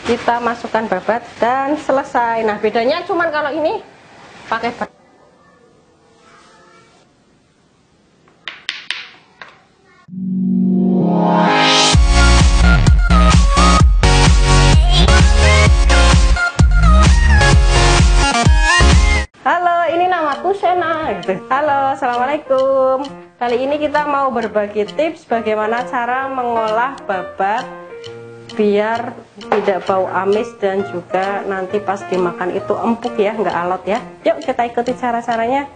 kita masukkan babat dan selesai. Nah, bedanya cuman kalau ini pakai babat. Halo, ini namaku Sena. Halo, assalamualaikum. Kali ini kita mau berbagi tips bagaimana cara mengolah babat biar tidak bau amis dan juga nanti pas dimakan itu empuk ya, nggak alot ya. Yuk kita ikuti cara-caranya.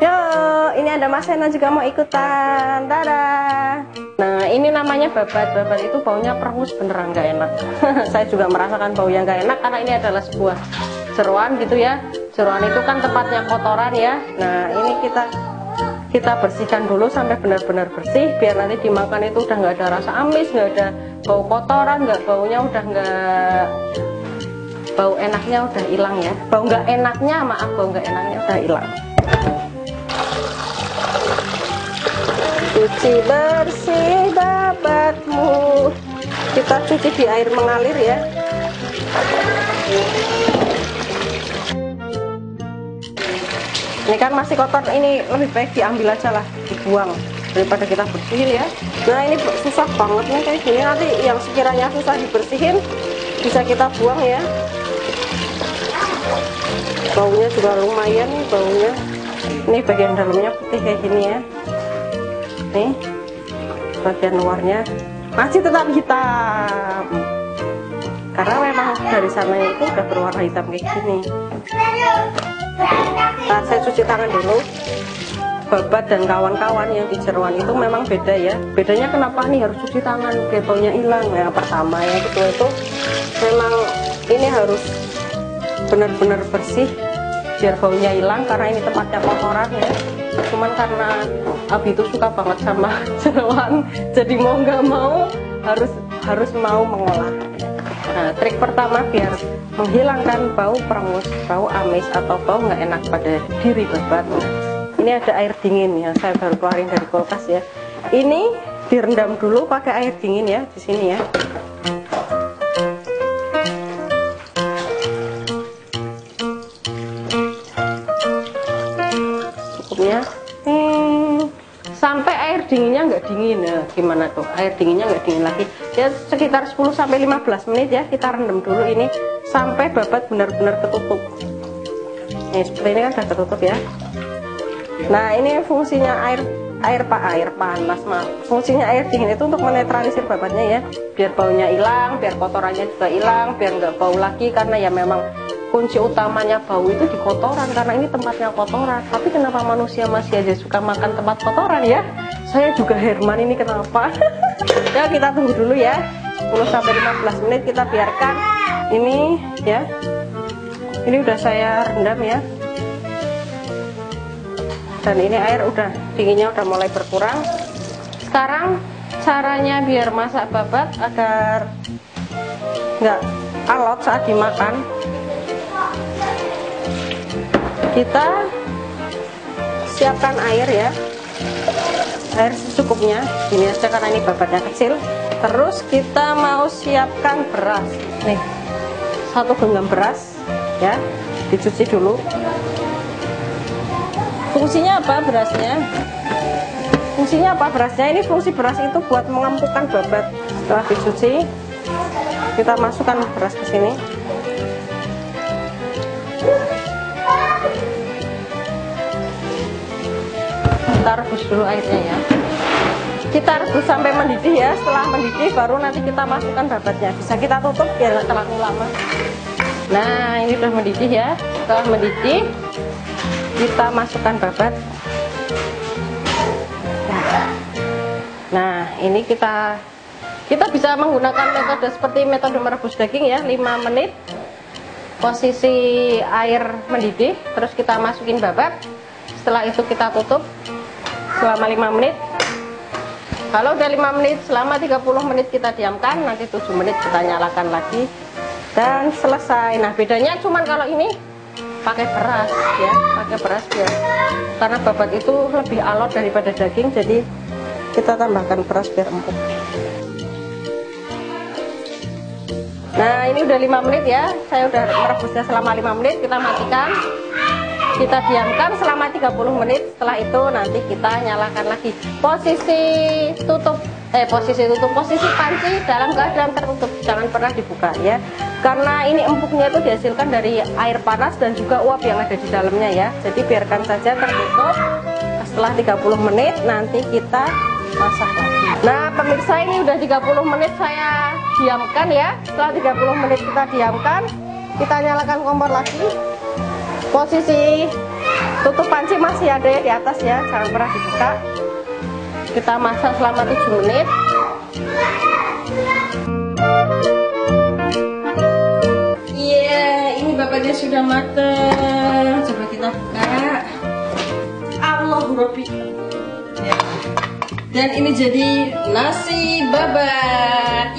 Yuk, ini ada Mas Sena juga mau ikutan. Dadah. Nah, ini namanya babat. Babat itu baunya perengus, beneran nggak enak. Saya juga merasakan bau yang nggak enak karena ini adalah sebuah jeroan gitu ya. Jeroan itu kan tempatnya kotoran ya. Nah, ini kita bersihkan dulu sampai benar-benar bersih biar nanti dimakan itu udah nggak ada rasa amis, nggak ada bau kotoran, nggak baunya udah nggak, bau enaknya udah hilang ya. Bau nggak enaknya, maaf, bau nggak enaknya udah hilang. Cuci bersih babatmu, kita cuci di air mengalir ya. Ini kan masih kotor, ini lebih baik diambil aja lah, dibuang daripada kita bersihin ya. Nah, ini susah banget nih kayak gini, nanti yang sekiranya susah dibersihin bisa kita buang ya. Baunya juga lumayan nih baunya. Ini bagian dalamnya putih kayak gini ya. Nih bagian luarnya masih tetap hitam karena memang dari sana itu udah berwarna hitam kayak gini. Nah, saya cuci tangan dulu. Babat dan kawan-kawan yang di jeroan itu memang beda ya. Bedanya kenapa nih harus cuci tangan biar baunya hilang? Yang pertama yang kedua itu memang ini harus benar-benar bersih biar baunya hilang karena ini tempatnya kotoran ya. Cuman karena Abi itu suka banget sama jeroan, jadi mau nggak mau harus mau mengolah. Nah, trik pertama biar menghilangkan bau perengus, bau amis atau bau nggak enak pada diri babat. Ini ada air dingin ya, saya baru keluarin dari kulkas ya. Ini direndam dulu pakai air dingin ya di sini ya. Cukupnya. Sampai air dinginnya nggak dingin ya, gimana tuh air dinginnya nggak dingin lagi ya, sekitar 10-15 menit ya kita rendam dulu ini sampai babat benar-benar ketutup. Nih seperti ini kan udah ketutup ya. Nah, ini fungsinya air panas mah, fungsinya air dingin itu untuk menetralisir babatnya ya, biar baunya hilang, biar kotorannya juga hilang, biar nggak bau lagi karena ya memang kunci utamanya bau itu di kotoran karena ini tempatnya kotoran. Tapi kenapa manusia masih aja suka makan tempat kotoran ya? Saya juga Herman ini kenapa? Ya kita tunggu dulu ya 10-15 menit kita biarkan ini ya. Ini udah saya rendam ya. Dan ini air udah dinginnya udah mulai berkurang. Sekarang caranya biar masak babat agar nggak alot saat dimakan, kita siapkan air ya, air secukupnya ini aja karena ini babatnya kecil. Terus kita mau siapkan beras nih, 1 genggam beras ya, dicuci dulu. Fungsinya apa berasnya? Fungsinya apa berasnya? Ini fungsi beras itu buat mengempukkan babat. Setelah dicuci kita masukkan beras ke sini. Kita rebus dulu airnya ya, kita rebus sampai mendidih ya. Setelah mendidih baru nanti kita masukkan babatnya. Bisa kita tutup biar nggak terlalu lama. Nah, ini udah mendidih ya. Setelah mendidih kita masukkan babat. Nah, ini kita bisa menggunakan metode seperti metode merebus daging ya, 5 menit posisi air mendidih, terus kita masukin babat. Setelah itu kita tutup selama 5 menit. Kalau udah 5 menit, selama 30 menit kita diamkan, nanti 7 menit kita nyalakan lagi dan selesai. Nah, bedanya cuman kalau ini pakai beras ya, pakai beras biar karena babat itu lebih alot daripada daging, jadi kita tambahkan beras biar empuk. Nah, ini udah 5 menit ya. Saya udah merebusnya selama 5 menit. Kita matikan. Kita diamkan selama 30 menit. Setelah itu nanti kita nyalakan lagi. Posisi panci dalam keadaan tertutup, jangan pernah dibuka ya. Karena ini empuknya itu dihasilkan dari air panas dan juga uap yang ada di dalamnya ya. Jadi biarkan saja tertutup. Setelah 30 menit nanti kita masak lagi. Nah, pemirsa, ini udah 30 menit saya diamkan ya. Setelah 30 menit kita diamkan, kita nyalakan kompor lagi. Posisi tutup panci masih ada ya di atas ya, jangan pernah dibuka. Kita masak selama 7 menit. Ini babanya sudah matang. Coba kita buka. Allahu Rabbi. Dan ini jadi nasi babat.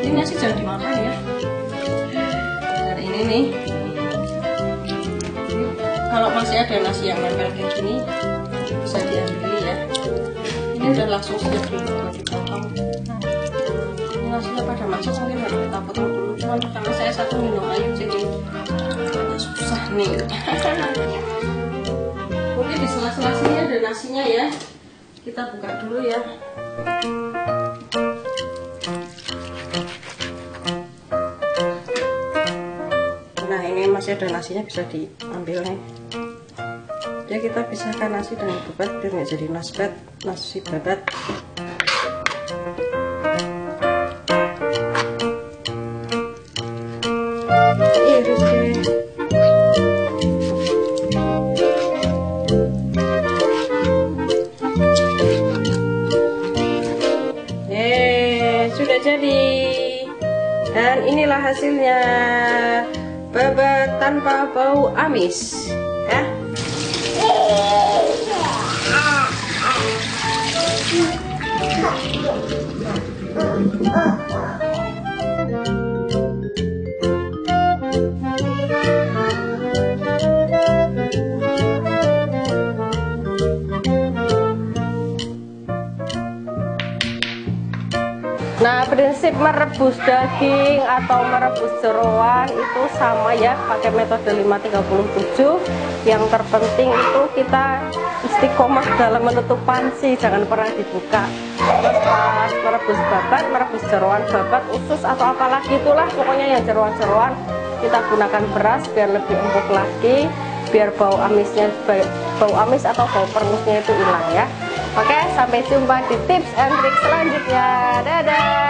Ini nasi jangan dimakan ya. Dan ini nih. Kalau masih ada nasi yang nempel kayak gini, bisa diambil ya. Ini udah langsung siap dipotong. Ini nasinya pada masak, mungkin harus kita potong dulu. Cuman karena saya satu minum air jadi susah nih. Mungkin di sela-sela sini ada nasinya ya. Kita buka dulu ya. Nah, ini masih ada nasinya, bisa diambil nih. Ya, kita pisahkan nasi dengan babat biar nggak jadi nasi babat. Sudah jadi. Dan inilah hasilnya, babat tanpa bau amis ya. Nah, prinsip merebus daging atau merebus jeroan itu sama ya, pakai metode 537. Yang terpenting itu kita istiqomah dalam menutup panci, jangan pernah dibuka. Terus pas merebus babat, merebus jeroan babat, usus atau apalagi itulah, pokoknya yang jeroan-jeroan kita gunakan beras biar lebih empuk lagi, biar bau amis atau bau permusnya itu hilang ya. Oke, sampai jumpa di tips and trik selanjutnya. Dadah.